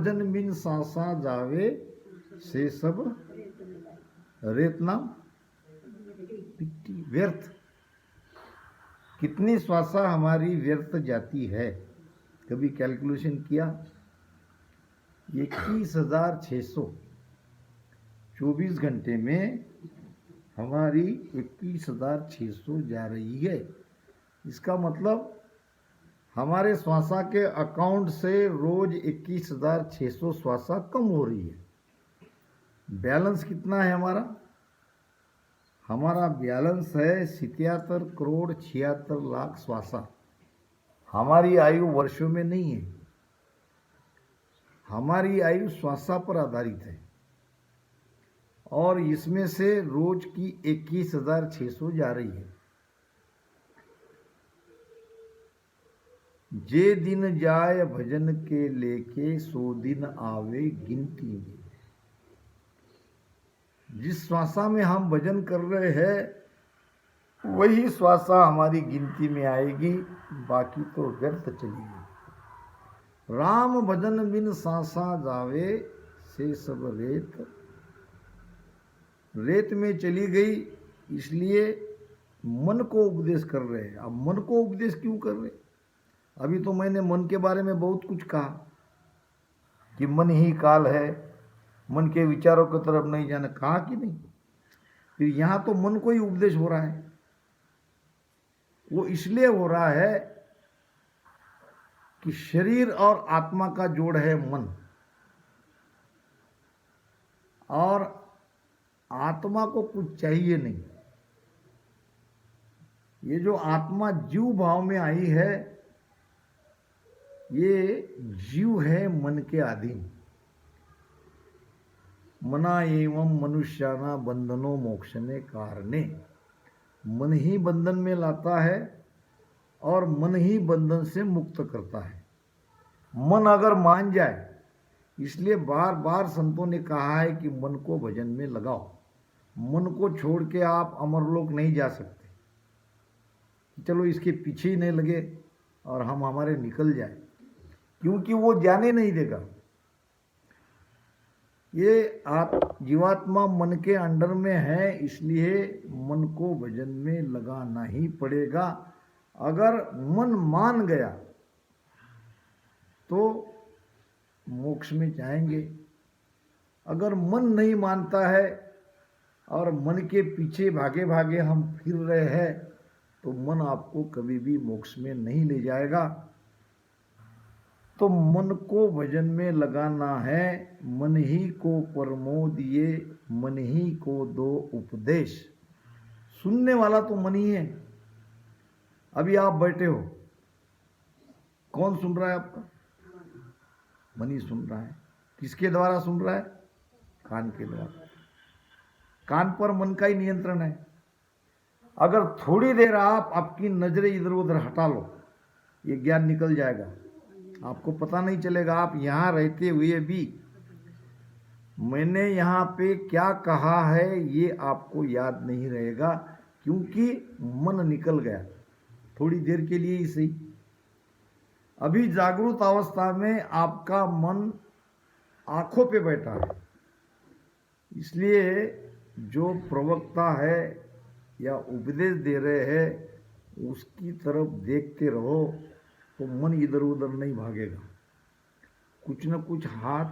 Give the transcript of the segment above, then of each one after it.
भजन बिन सांसा जावे से सब रेत नाम व्यर्थ। कितनी श्वासा हमारी व्यर्थ जाती है, कभी कैलकुलेशन किया? 21,600 24 घंटे में हमारी 21,600 जा रही है। इसका मतलब हमारे श्वासा के अकाउंट से रोज 21,600 श्वासा कम हो रही है। बैलेंस कितना है हमारा? हमारा बैलेंस है 77 करोड़ 76 लाख श्वासा। हमारी आयु वर्षों में नहीं है, हमारी आयु श्वासा पर आधारित है और इसमें से रोज की 21,600 जा रही है। जे दिन जाए भजन के लेके 100 दिन आवे गिनती में। जिस श्वासा में हम भजन कर रहे हैं वही श्वासा हमारी गिनती में आएगी, बाकी तो व्यर्थ चलेगी। राम भजन बिन सांसा जावे से सब रेत। रेत में चली गई, इसलिए मन को उपदेश कर रहे हैं। अब मन को उपदेश क्यों कर रहे? अभी तो मैंने मन के बारे में बहुत कुछ कहा कि मन ही काल है, मन के विचारों की तरफ नहीं जाना, कहा कि नहीं? फिर यहाँ तो मन को ही उपदेश हो रहा है। वो इसलिए हो रहा है कि शरीर और आत्मा का जोड़ है मन, और आत्मा को कुछ चाहिए नहीं। ये जो आत्मा जीव भाव में आई है, ये जीव है मन के अधीन। मना एवं मनुष्याना बंधनो मोक्षने कारणे। मन ही बंधन में लाता है और मन ही बंधन से मुक्त करता है। मन अगर मान जाए, इसलिए बार बार संतों ने कहा है कि मन को भजन में लगाओ। मन को छोड़ के आप अमरलोक नहीं जा सकते। चलो इसके पीछे ही नहीं लगे और हम हमारे निकल जाए, क्योंकि वो जाने नहीं देगा। ये आप जीवात्मा मन के अंडर में है, इसलिए मन को भजन में लगाना ही पड़ेगा। अगर मन मान गया तो मोक्ष में जाएंगे। अगर मन नहीं मानता है और मन के पीछे भागे भागे हम फिर रहे हैं, तो मन आपको कभी भी मोक्ष में नहीं ले जाएगा। तो मन को भजन में लगाना है। मन ही को परमो दिए, मन ही को दो उपदेश। सुनने वाला तो मन ही है। अभी आप बैठे हो, कौन सुन रहा है आपका? मन ही सुन रहा है। किसके द्वारा सुन रहा है? कान के द्वारा। कान पर मन का ही नियंत्रण है। अगर थोड़ी देर आप आपकी नजरें इधर उधर हटा लो, ये ज्ञान निकल जाएगा, आपको पता नहीं चलेगा। आप यहाँ रहते हुए भी मैंने यहाँ पे क्या कहा है ये आपको याद नहीं रहेगा, क्योंकि मन निकल गया। थोड़ी देर के लिए ही सही। अभी जागृत अवस्था में आपका मन आंखों पे बैठा है, इसलिए जो प्रवक्ता है या उपदेश दे रहे हैं उसकी तरफ देखते रहो, तो मन इधर उधर नहीं भागेगा। कुछ न कुछ हाथ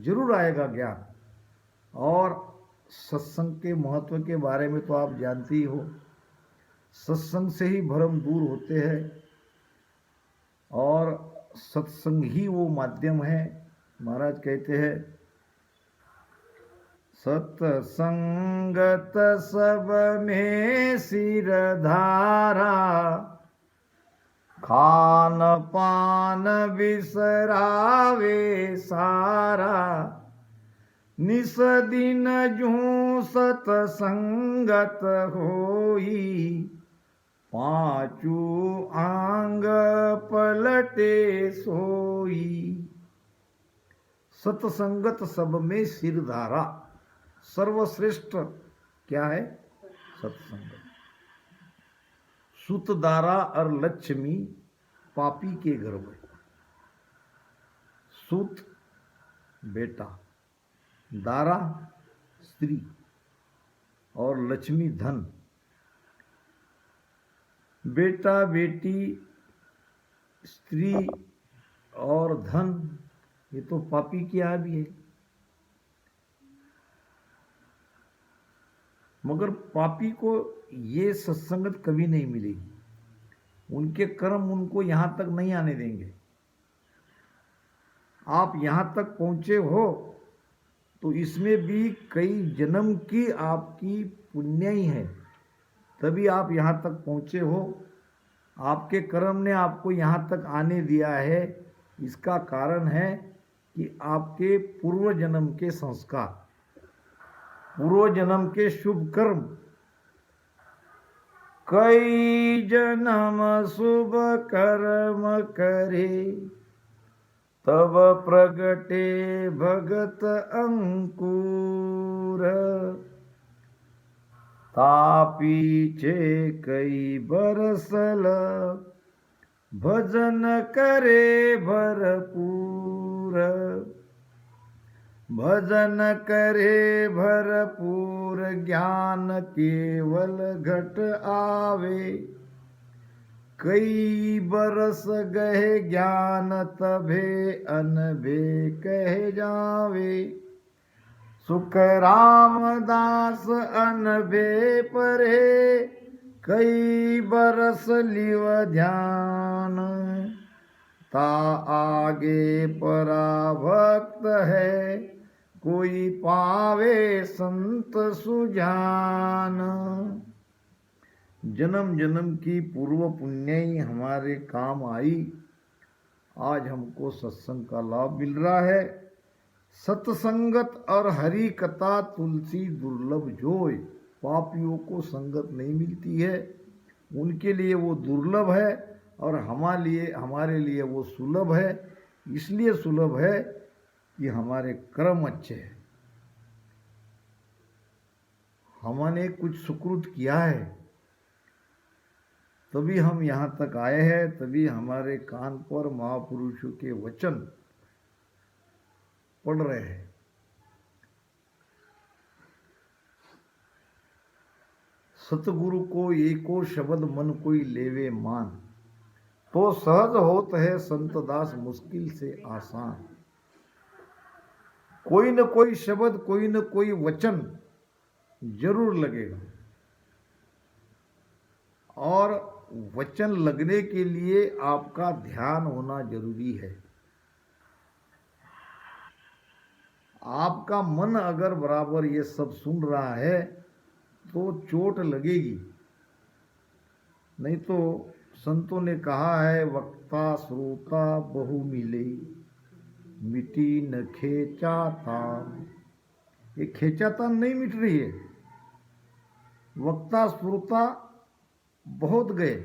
जरूर आएगा ज्ञान। और सत्संग के महत्व के बारे में तो आप जानते ही हो। सत्संग से ही भ्रम दूर होते हैं और सत्संग ही वो माध्यम है। महाराज कहते हैं, सत्संगत सब में सिर धारा, खान पान बिसरावे सारा, निस दिन जूं सत्संगत होई, पांचू आंग पलटे सोई। सत्संगत सब में सिर धारा। सर्वश्रेष्ठ क्या है? सत्संग। सुत दारा और लक्ष्मी पापी के घर में। सुत बेटा, दारा स्त्री और लक्ष्मी धन। बेटा बेटी स्त्री और धन, ये तो पापी की आदि है। मगर पापी को ये सत्संगत कभी नहीं मिलेगी, उनके कर्म उनको यहां तक नहीं आने देंगे। आप यहां तक पहुंचे हो तो इसमें भी कई जन्म की आपकी पुण्य ही है, तभी आप यहां तक पहुंचे हो। आपके कर्म ने आपको यहां तक आने दिया है। इसका कारण है कि आपके पूर्व जन्म के संस्कार, पूर्व जन्म के शुभ कर्म। कई जन्म शुभ कर्म करे, तब प्रगटे भगत अंकुर। तापीछे कई बरसल, भजन करे भरपूर। भजन करे भरपूर, ज्ञान केवल घट आवे। कई बरस गए ज्ञान, तभे अनभे कह जावे। सुख रामदास अनभे परे, कई बरस लिव ध्यान। ता आगे पराभक्त है, कोई पावे संत सुजान। जन्म जन्म की पूर्व पुण्य ही हमारे काम आई। आज हमको सत्संग का लाभ मिल रहा है। सत्संगत और हरि कथा तुलसी दुर्लभ जोय। पापियों को संगत नहीं मिलती है, उनके लिए वो दुर्लभ है और हमारे लिए वो सुलभ है। इसलिए सुलभ है कि हमारे कर्म अच्छे हैं, हमने कुछ सुकृत किया है, तभी हम यहाँ तक आए हैं। तभी हमारे कान पर महापुरुषों के वचन पढ़ रहे हैं। सतगुरु को एको शब्द मन कोई लेवे मान, तो सहज होत है संत दास मुश्किल से आसान। कोई न कोई शब्द, कोई न कोई वचन जरूर लगेगा, और वचन लगने के लिए आपका ध्यान होना जरूरी है। आपका मन अगर बराबर ये सब सुन रहा है तो चोट लगेगी। नहीं तो संतों ने कहा है, वक्ता श्रोता बहु मिले, मिटी न खेचातान। ये खेचातान नहीं मिट रही है। वक्ता श्रोता बहुत गए,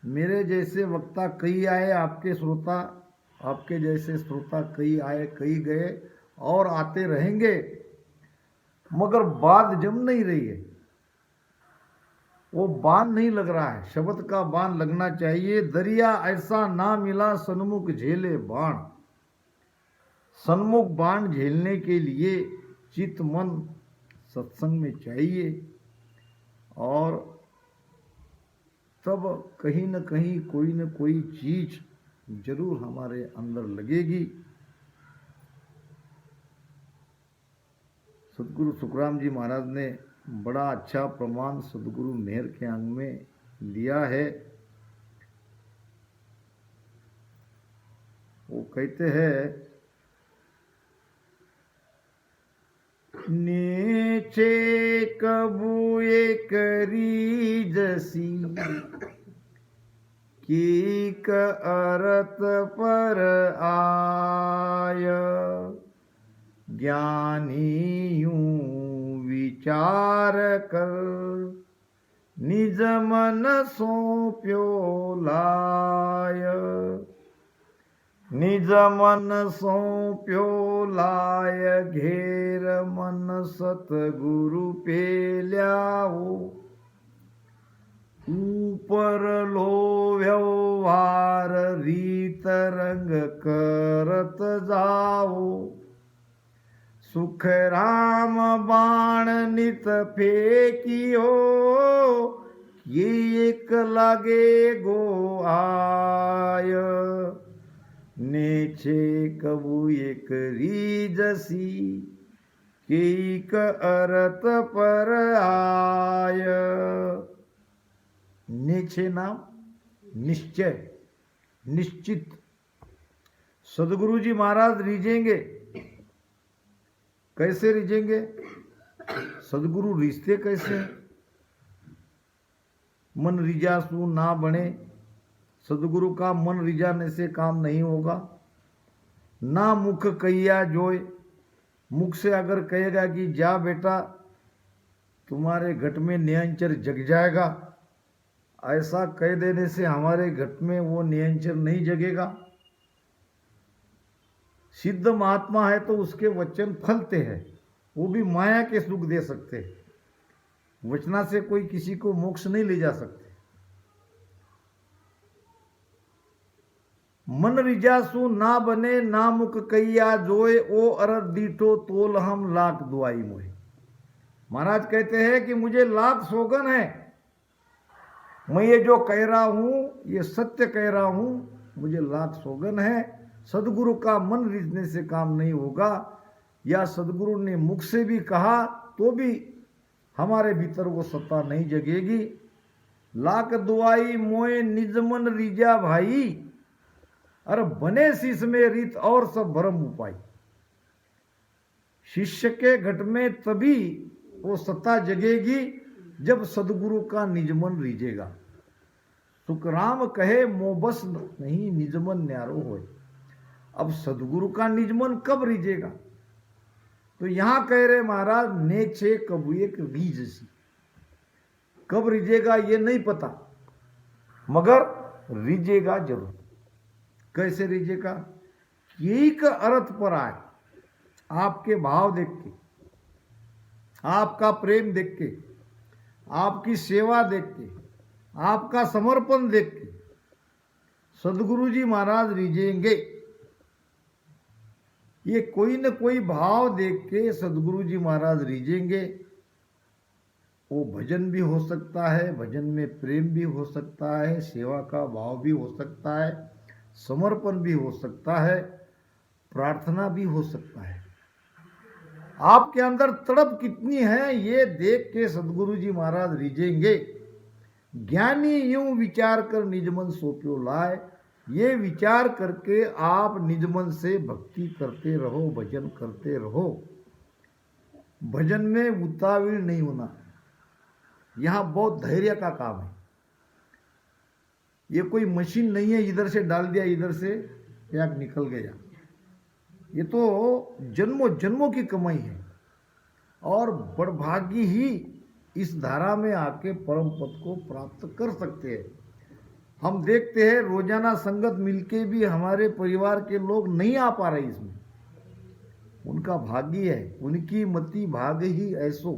मेरे जैसे वक्ता कई आए, आपके श्रोता, आपके जैसे श्रोता कई आए कई गए और आते रहेंगे, मगर बात जम नहीं रही है। वो बाण नहीं लग रहा है। शब्द का बाण लगना चाहिए। दरिया ऐसा ना मिला सन्मुख झेले बाण। सन्मुख बाण झेलने के लिए चित्त मन सत्संग में चाहिए, और तब कहीं न कहीं कोई न कोई चीज जरूर हमारे अंदर लगेगी। सदगुरु सुखराम जी महाराज ने बड़ा अच्छा प्रमाण सदगुरु मेहर के अंग में लिया है। वो कहते हैं, नीचे कबूए करी जसी, की का अर्थ पर आय। ज्ञानी यूं विचार कर, निज मन सौंप्यो लाय। निज मन सौंप्यो लाय, घेर मन सतगुरु पे ल्याओ। ऊपर लो व्यवहार रीत रंग करत जाओ, सुख राम बाण नित फेंकियो, ये एक लागे गो आय, नेछे कबू एक रीजसी, केक अरत पर आय। नेछे नाम निश्चय, निश्चित। सदगुरु जी महाराज रीझेंगे। कैसे रीझेंगे? सदगुरु रिश्ते कैसे हैं? मन रिजासु ना बने, सदगुरु का मन रिझाने से काम नहीं होगा। ना मुख कहिया जोय, मुख से अगर कहेगा कि जा बेटा तुम्हारे घट में नियंचर जग जाएगा, ऐसा कह देने से हमारे घट में वो नियंचर नहीं जगेगा। सिद्ध महात्मा है तो उसके वचन फलते हैं, वो भी माया के सुख दे सकते हैं। वचना से कोई किसी को मोक्ष नहीं ले जा सकते। मन रिजासु ना बने, ना मुख कहिया जोय, ओ अरद दीठो तोल हम लाख दुआई मोए। महाराज कहते हैं कि मुझे लाख सौगन है, मैं ये जो कह रहा हूं ये सत्य कह रहा हूं, मुझे लाख सौगन है। सदगुरु का मन रिझने से काम नहीं होगा, या सदगुरु ने मुख से भी कहा तो भी हमारे भीतर वो सत्ता नहीं जगेगी। लाख दुआई मोए निज मन रिजा भाई, अरे बने शीश में रीत और सब भरम उपाय। शिष्य के घट में तभी वो सत्ता जगेगी जब सदगुरु का निजमन रिझेगा। सुखराम कहे मोबस नहीं निजमन न्यारो होए। अब सदगुरु का निजमन कब रिझेगा? तो यहां कह रहे महाराज नेछे कबू एक रीजसी। कब रिझेगा ये नहीं पता, मगर रिझेगा जरूर। कैसे रिझेगा? यही का अर्थ पर आए, आपके भाव देख के, आपका प्रेम देख के, आपकी सेवा देख के, आपका समर्पण देख के सदगुरु जी महाराज रिझेंगे। ये कोई न कोई भाव देख के सदगुरु जी महाराज रिझेंगे। वो भजन भी हो सकता है, भजन में प्रेम भी हो सकता है, सेवा का भाव भी हो सकता है, समर्पण भी हो सकता है, प्रार्थना भी हो सकता है। आपके अंदर तड़प कितनी है ये देख के सदगुरु जी महाराज रिझेंगे। ज्ञानी यूं विचार कर निजमन सोप्यो लाए, ये विचार करके आप निजमन से भक्ति करते रहो, भजन करते रहो। भजन में उतावली नहीं होना, यहां बहुत धैर्य का काम है। ये कोई मशीन नहीं है इधर से डाल दिया इधर से पैक निकल गया। ये तो जन्मों जन्मों की कमाई है, और बड़भागी ही इस धारा में आके परम पद को प्राप्त कर सकते हैं। हम देखते हैं रोजाना संगत मिलके भी हमारे परिवार के लोग नहीं आ पा रहे इसमें। उनका भाग्य है, उनकी मति भाग ही ऐसो,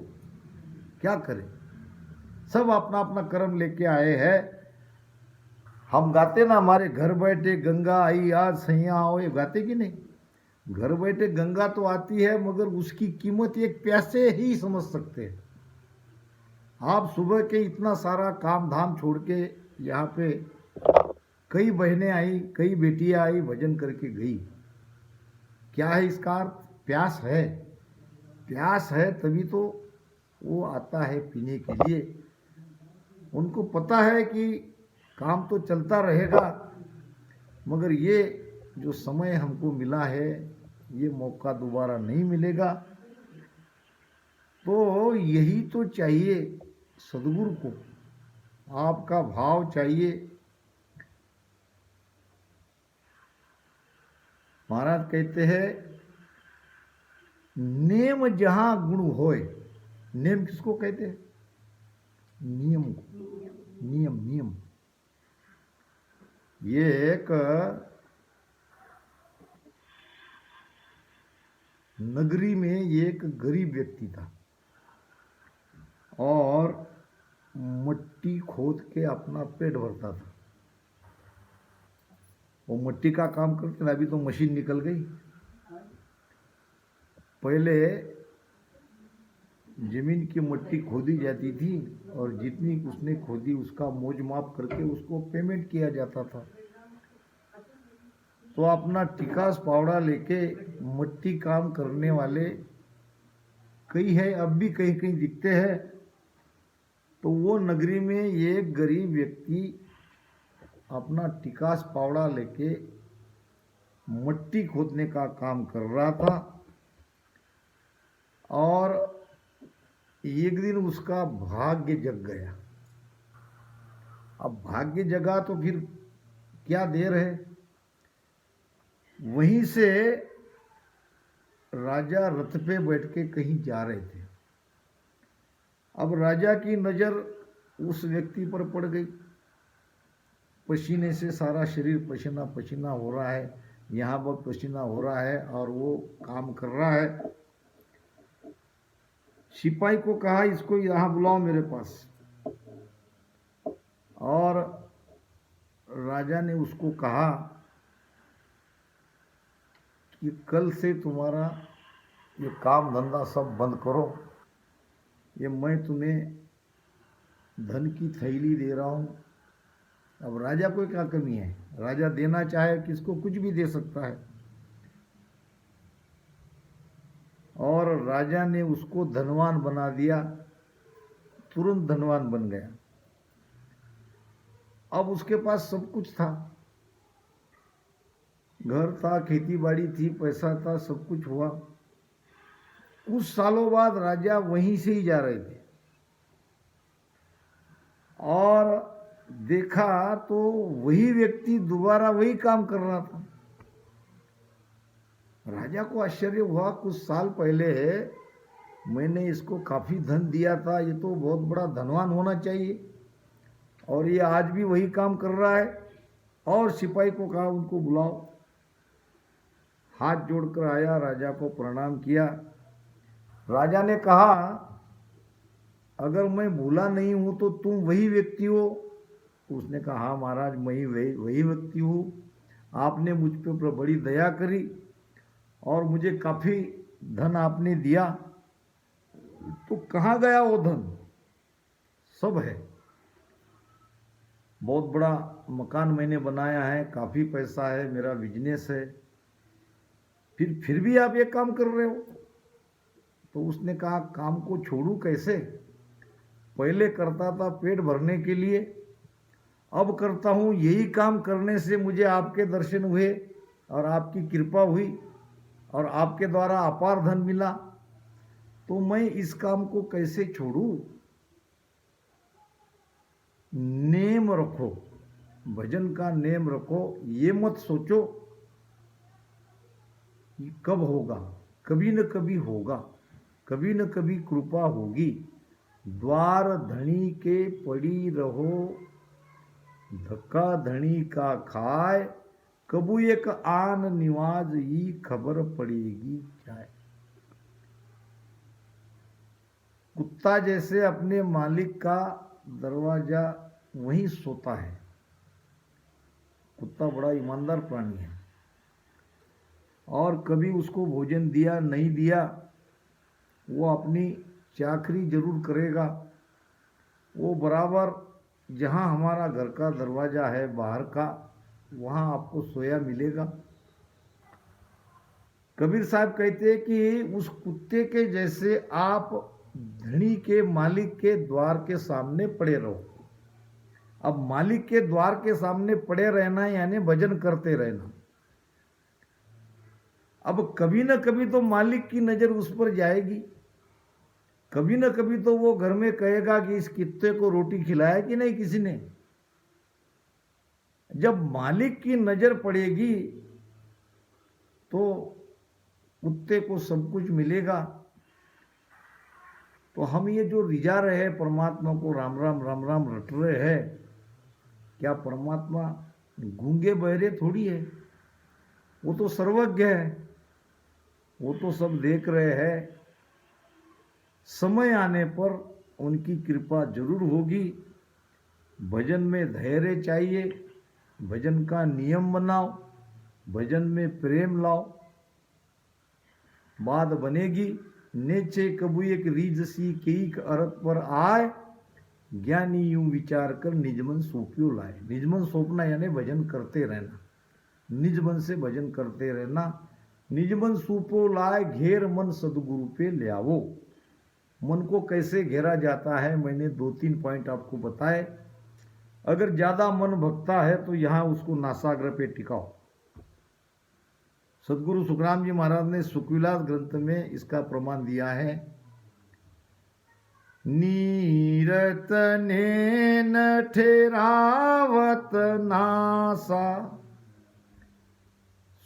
क्या करें। सब अपना अपना कर्म लेके आए हैं। हम गाते ना, हमारे घर बैठे गंगा आई आज सैया आओ, ये गाते कि नहीं? घर बैठे गंगा तो आती है, मगर उसकी कीमत एक प्यासे ही समझ सकते हैं। आप सुबह के इतना सारा काम धाम छोड़ के यहाँ पे, कई बहनें आई, कई बेटियां आई, भजन करके गई। क्या है इसका अर्थ? प्यास है। प्यास है तभी तो वो आता है पीने के लिए। उनको पता है कि काम तो चलता रहेगा, मगर ये जो समय हमको मिला है ये मौका दोबारा नहीं मिलेगा। तो यही तो चाहिए सदगुरु को, आपका भाव चाहिए। महाराज कहते हैं नेम जहां गुण होए। नेम किसको कहते हैं? नियम को। नियम नियम ये एक नगरी में एक गरीब व्यक्ति था, और मट्टी खोद के अपना पेट भरता था। वो मट्टी का काम करते थे, अभी तो मशीन निकल गई। पहले जमीन की मट्टी खोदी जाती थी और जितनी उसने खोदी उसका मोज माप करके उसको पेमेंट किया जाता था। तो अपना टिकास पावड़ा लेके मट्टी काम करने वाले कई है, अब भी कहीं कहीं दिखते हैं। तो वो नगरी में एक गरीब व्यक्ति अपना टिकास पावड़ा लेके मट्टी खोदने का काम कर रहा था और एक दिन उसका भाग्य जग गया। अब भाग्य जगा तो फिर क्या देर है, वहीं से राजा रथ पे बैठ के कहीं जा रहे थे। अब राजा की नज़र उस व्यक्ति पर पड़ गई। पसीने से सारा शरीर पसीना पसीना हो रहा है, यहाँ बहुत पसीना हो रहा है और वो काम कर रहा है। सिपाही को कहा इसको यहाँ बुलाओ मेरे पास। और राजा ने उसको कहा कि कल से तुम्हारा ये काम धंधा सब बंद करो, ये मैं तुम्हें धन की थैली दे रहा हूँ। अब राजा को क्या कमी है, राजा देना चाहे किसको कुछ भी दे सकता है। और राजा ने उसको धनवान बना दिया, तुरंत धनवान बन गया। अब उसके पास सब कुछ था, घर था, खेती बाड़ी थी, पैसा था, सब कुछ हुआ। कुछ सालों बाद राजा वहीं से ही जा रहे थे और देखा तो वही व्यक्ति दोबारा वही काम कर रहा था। राजा को आश्चर्य हुआ, कुछ साल पहले मैंने इसको काफी धन दिया था, ये तो बहुत बड़ा धनवान होना चाहिए, और ये आज भी वही काम कर रहा है। और सिपाही को कहा उनको बुलाओ। हाथ जोड़कर आया, राजा को प्रणाम किया। राजा ने कहा अगर मैं भूला नहीं हूं तो तुम वही व्यक्ति हो? उसने कहा हाँ महाराज, मैं वही व्यक्ति हूँ। आपने मुझ पर बड़ी दया करी और मुझे काफ़ी धन आपने दिया। तो कहाँ गया वो धन? सब है, बहुत बड़ा मकान मैंने बनाया है, काफ़ी पैसा है, मेरा बिजनेस है, फिर भी आप ये काम कर रहे हो? तो उसने कहा काम को छोड़ूं कैसे? पहले करता था पेट भरने के लिए, अब करता हूँ यही काम करने से मुझे आपके दर्शन हुए और आपकी कृपा हुई और आपके द्वारा अपार धन मिला, तो मैं इस काम को कैसे छोड़ूं? नेम रखो, भजन का नेम रखो, ये मत सोचो कि कब होगा, कभी न कभी होगा, कभी न कभी कृपा होगी। द्वार धनी के पड़ी रहो, धक्का धनी का खाए, कबू एक आन निवाज ही खबर पड़ेगी जाए। कुत्ता जैसे अपने मालिक का दरवाजा वहीं सोता है। कुत्ता बड़ा ईमानदार प्राणी है और कभी उसको भोजन दिया नहीं दिया, वो अपनी चाकरी जरूर करेगा। वो बराबर जहाँ हमारा घर का दरवाज़ा है बाहर का, वहाँ आपको सोया मिलेगा। कबीर साहब कहते हैं कि उस कुत्ते के जैसे आप धनी के मालिक के द्वार के सामने पड़े रहो। अब मालिक के द्वार के सामने पड़े रहना यानी भजन करते रहना। अब कभी न कभी तो मालिक की नज़र उस पर जाएगी, कभी न कभी तो वो घर में कहेगा कि इस कुत्ते को रोटी खिलाया कि नहीं किसी ने। जब मालिक की नज़र पड़ेगी तो कुत्ते को सब कुछ मिलेगा। तो हम ये जो रिझा रहे हैं परमात्मा को, राम राम राम राम रट रहे हैं, क्या परमात्मा गूंगे बहरे थोड़ी है? वो तो सर्वज्ञ है, वो तो सब देख रहे हैं। समय आने पर उनकी कृपा जरूर होगी। भजन में धैर्य चाहिए, भजन का नियम बनाओ, भजन में प्रेम लाओ, बात बनेगी। नेचे कबू एक रीज सी कई अरत पर आए, ज्ञानी यूं विचार कर निजमन सौंप्यो लाए। निजमन सौंपना यानी भजन करते रहना, निज मन से भजन करते रहना। निजमन सूपो लाए घेर मन सदगुरु पे ले आवो। मन को कैसे घेरा जाता है मैंने 2-3 पॉइंट आपको बताए। अगर ज्यादा मन भगता है तो यहां उसको नासाग्र पे टिकाओ। सदगुरु सुखराम जी महाराज ने सुखविलास ग्रंथ में इसका प्रमाण दिया है। नीरत ने न ठेरावत नासा,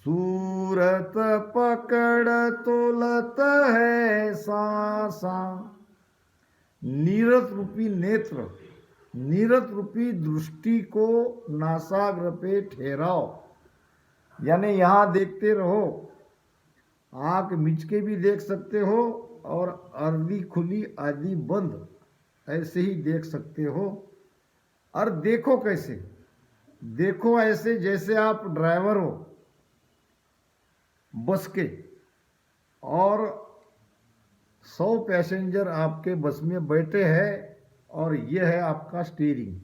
सूरत पकड़ तोलत है सासा। नीरत रूपी नेत्र, नीरत रूपी दृष्टि को नासाग्र पे ठहराओ, यानी यहां देखते रहो। आंख मिच के भी देख सकते हो और आधी खुली आधी बंद ऐसे ही देख सकते हो। और देखो कैसे, देखो ऐसे जैसे आप ड्राइवर हो बस के और 100 पैसेंजर आपके बस में बैठे हैं और यह है आपका स्टीयरिंग।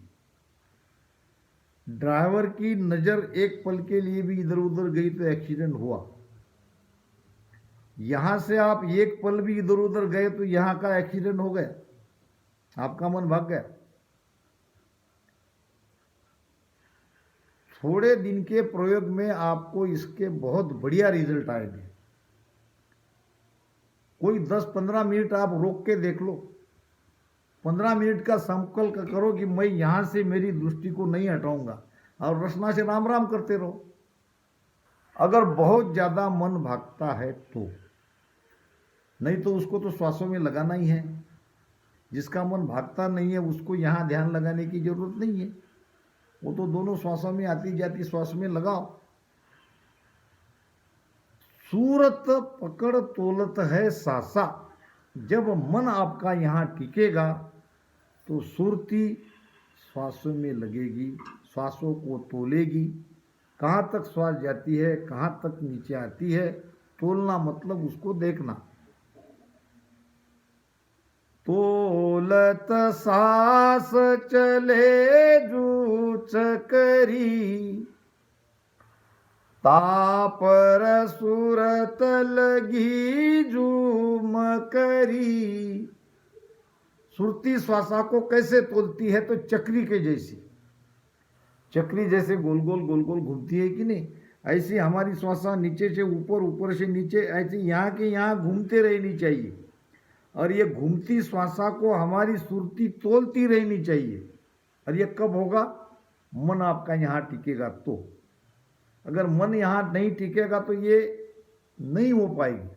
ड्राइवर की नजर एक पल के लिए भी इधर उधर गई तो एक्सीडेंट हुआ। यहां से आप एक पल भी इधर उधर गए तो यहां का एक्सीडेंट हो गया, आपका मन भाग गया। थोड़े दिन के प्रयोग में आपको इसके बहुत बढ़िया रिजल्ट आएंगे। कोई 10-15 मिनट आप रोक के देख लो, 15 मिनट का संकल्प करो कि मैं यहां से मेरी दृष्टि को नहीं हटाऊंगा और रचना से राम राम करते रहो। अगर बहुत ज्यादा मन भागता है तो, नहीं तो उसको तो श्वासों में लगाना ही है। जिसका मन भागता नहीं है उसको यहां ध्यान लगाने की जरूरत नहीं है, वो तो दोनों श्वासों में आती जाती श्वास में लगाओ। सूरत पकड़ तोलत है सासा। जब मन आपका यहां टिकेगा तो सुरती श्वासों में लगेगी, श्वासों को तोलेगी। कहाँ तक श्वास जाती है, कहाँ तक नीचे आती है, तोलना मतलब उसको देखना। तोलत सास चले जू चकरी, तापर सूरत लगी जू मकरी। सुरती श्वासा को कैसे तोलती है तो चक्री के जैसी, चक्री जैसे गोल गोल घूमती है कि नहीं, ऐसी हमारी श्वासा नीचे से ऊपर, ऊपर से नीचे, ऐसे यहाँ के यहाँ घूमते रहनी चाहिए। और ये घूमती श्वासा को हमारी सुरती तोलती रहनी चाहिए। और ये कब होगा, मन आपका यहाँ टिकेगा तो। अगर मन यहाँ नहीं टिकेगा तो ये नहीं हो पाएगी,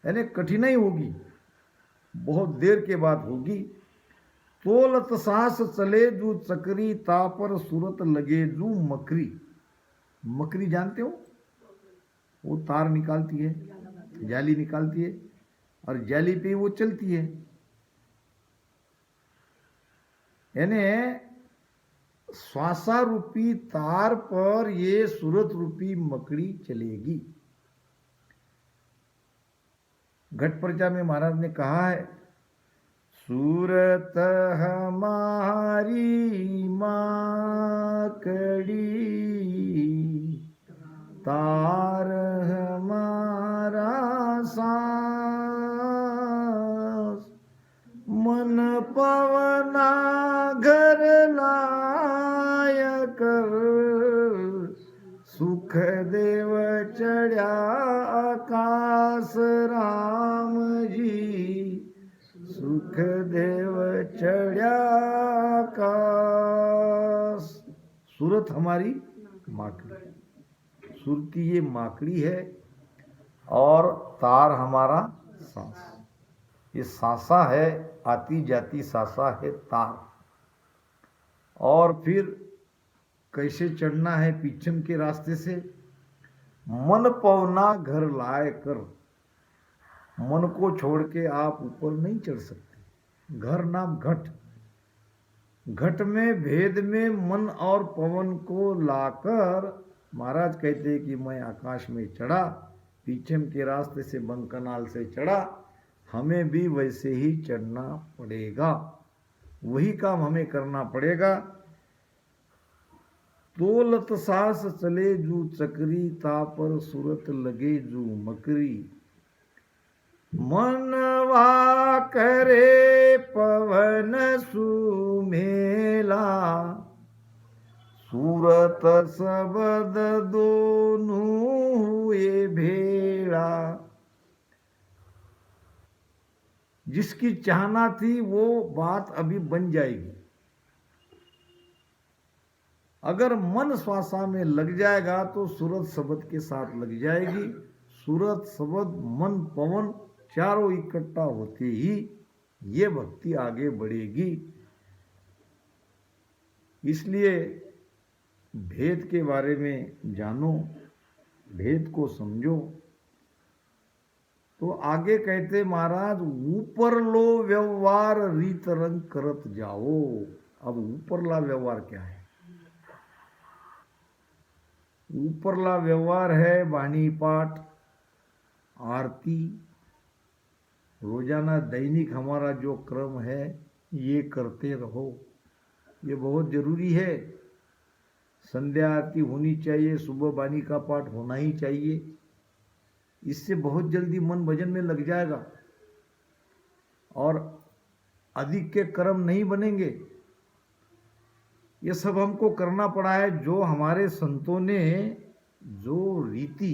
यानी कठिनाई होगी, बहुत देर के बाद होगी। तोलत सांस चले जू चकरी, तापर सूरत लगे जू मकरी। मकरी जानते हो, वो तार निकालती है, जाली निकालती है और जाली पे वो चलती है। यानी श्वासा रूपी तार पर ये सूरत रूपी मकड़ी चलेगी। घट प्रजा में महाराज ने कहा है, सूरत हमारी माकड़ी, तार हमारा सांस, मन पवना घर लाय कर, सुख देव चढ़ा आकाश राम जी, सुख देव चढ़ा आकाश। सूरत हमारी माकड़ी, सुरती ये माकड़ी है और तार हमारा सांस, ये सांसा है, आती जाती सांसा है तार। और फिर कैसे चढ़ना है पीछम के रास्ते से, मन पवना घर लाए कर। मन को छोड़ के आप ऊपर नहीं चढ़ सकते। घर नाम घट, घट में भेद में मन और पवन को लाकर महाराज कहते हैं कि मैं आकाश में चढ़ा, पीछम के रास्ते से बंकनाल से चढ़ा, हमें भी वैसे ही चढ़ना पड़ेगा, वही काम हमें करना पड़ेगा। तोलत सास चले जू चकरी, तापर सूरत लगे जू मकरी। मनवा करे पवन सुमेला, सूरत सबद दोनों हुए भेड़ा। जिसकी चाहना थी वो बात अभी बन जाएगी। अगर मन श्वासा में लग जाएगा तो सूरत शब्द के साथ लग जाएगी। सूरत शब्द मन पवन चारों इकट्ठा होते ही ये भक्ति आगे बढ़ेगी। इसलिए भेद के बारे में जानो, भेद को समझो। तो आगे कहते महाराज, ऊपर लो व्यवहार रीत रंग करत जाओ। अब ऊपरला व्यवहार क्या है? ऊपरला व्यवहार है वाणी पाठ, आरती, रोजाना दैनिक हमारा जो क्रम है ये करते रहो, ये बहुत जरूरी है। संध्या आरती होनी चाहिए, सुबह वाणी का पाठ होना ही चाहिए। इससे बहुत जल्दी मन भजन में लग जाएगा और अधिक के कर्म नहीं बनेंगे। ये सब हमको करना पड़ा है, जो हमारे संतों ने जो रीति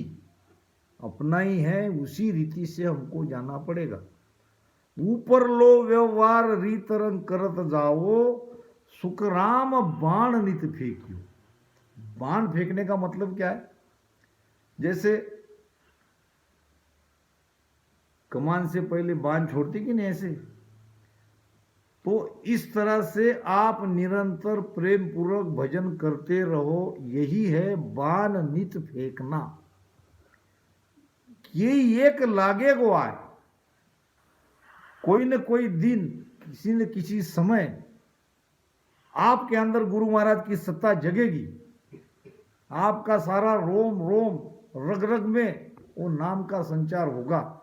अपनाई है उसी रीति से हमको जाना पड़ेगा। ऊपर लो व्यवहार रीत रंग करत जाओ, सुखराम बाण नित फेंकियो। बाण फेंकने का मतलब क्या है? जैसे कमान से पहले बाण छोड़ती कि नहीं, ऐसे तो इस तरह से आप निरंतर प्रेम पूर्वक भजन करते रहो। यही है बाण नित फेंकना। ये एक लागे को आए, कोई न कोई दिन, किसी न किसी समय आपके अंदर गुरु महाराज की सत्ता जगेगी। आपका सारा रोम रोम रग रग में वो नाम का संचार होगा।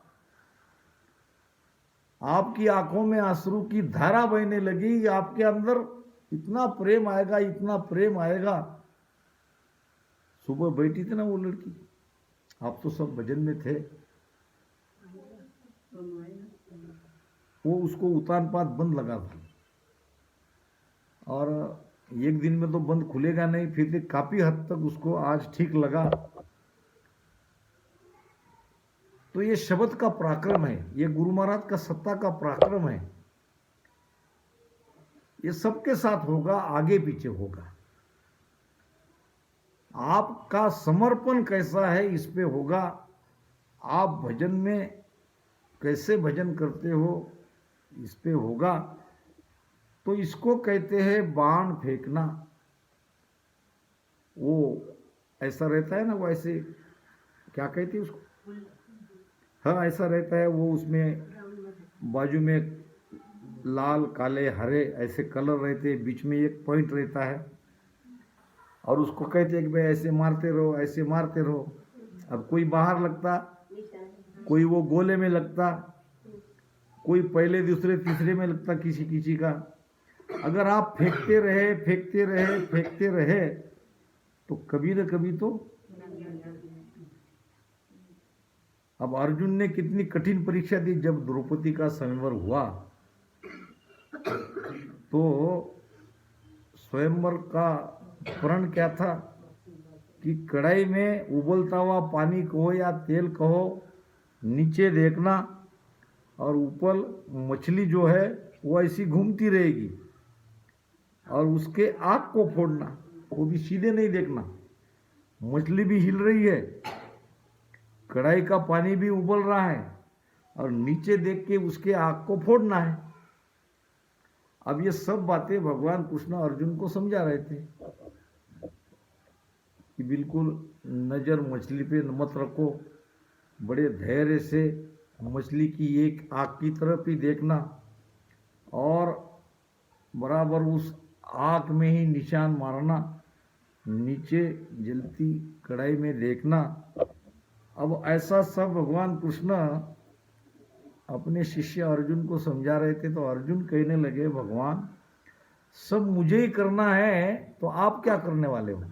आपकी आंखों में आंसू की धारा बहने लगी। आपके अंदर इतना प्रेम आएगा, इतना प्रेम आएगा। सुबह बैठी थी ना वो लड़की, आप तो सब भजन में थे, वो उसको उतान पात बंद लगा था और एक दिन में तो बंद खुलेगा नहीं, फिर काफी हद तक उसको आज ठीक लगा। तो ये शब्द का पराक्रम है, ये गुरु महाराज का सत्ता का पराक्रम है। ये सबके साथ होगा, आगे पीछे होगा। आपका समर्पण कैसा है इस पे होगा। आप भजन में कैसे भजन करते हो इस पे होगा। तो इसको कहते हैं बाण फेंकना। वो ऐसा रहता है ना, वो ऐसे क्या कहते हैं उसको, हाँ ऐसा रहता है वो, उसमें बाजू में लाल काले हरे ऐसे कलर रहते हैं, बीच में एक पॉइंट रहता है और उसको कहते हैं कि भाई ऐसे मारते रहो, ऐसे मारते रहो। अब कोई बाहर लगता, कोई वो गोले में लगता, कोई पहले दूसरे तीसरे में लगता किसी किसी का। अगर आप फेंकते रहे फेंकते रहे फेंकते रहे तो कभी न कभी तो। अब अर्जुन ने कितनी कठिन परीक्षा दी। जब द्रौपदी का स्वयंवर हुआ तो स्वयंवर का प्रण क्या था कि कढ़ाई में उबलता हुआ पानी कहो या तेल कहो, नीचे देखना और ऊपर मछली जो है वो ऐसी घूमती रहेगी और उसके आँख को फोड़ना, वो भी सीधे नहीं देखना। मछली भी हिल रही है, कढ़ाई का पानी भी उबल रहा है और नीचे देख के उसके आँख को फोड़ना है। अब ये सब बातें भगवान कृष्ण अर्जुन को समझा रहे थे कि बिल्कुल नज़र मछली पे मत रखो, बड़े धैर्य से मछली की एक आँख की तरफ ही देखना और बराबर उस आग में ही निशान मारना, नीचे जलती कढ़ाई में देखना। अब ऐसा सब भगवान कृष्ण अपने शिष्य अर्जुन को समझा रहे थे। तो अर्जुन कहने लगे, भगवान सब मुझे ही करना है तो आप क्या करने वाले हो?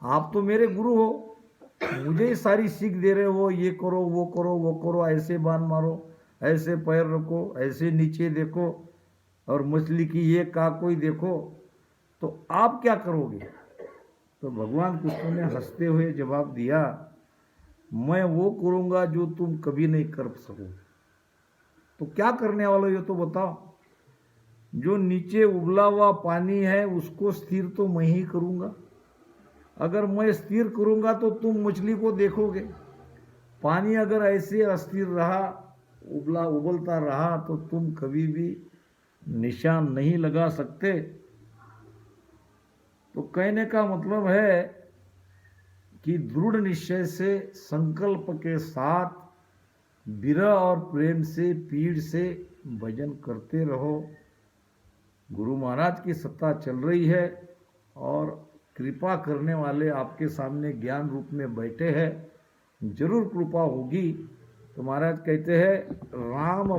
आप तो मेरे गुरु हो, मुझे ही सारी सीख दे रहे हो, ये करो वो करो वो करो, ऐसे बाण मारो, ऐसे पैर रखो, ऐसे नीचे देखो, और मछली की ये कोई देखो, तो आप क्या करोगे? तो भगवान कृष्ण ने हंसते हुए जवाब दिया, मैं वो करूँगा जो तुम कभी नहीं कर सको। तो क्या करने वाले हो ये तो बताओ। जो नीचे उबला हुआ पानी है उसको स्थिर तो मैं ही करूँगा। अगर मैं स्थिर करूँगा तो तुम मछली को देखोगे। पानी अगर ऐसे अस्थिर रहा, उबलता रहा, तो तुम कभी भी निशान नहीं लगा सकते। तो कहने का मतलब है कि दृढ़ निश्चय से, संकल्प के साथ, विरह और प्रेम से, पीड़ से भजन करते रहो। गुरु महाराज की सत्ता चल रही है और कृपा करने वाले आपके सामने ज्ञान रूप में बैठे हैं। जरूर कृपा होगी। तो महाराज कहते हैं, राम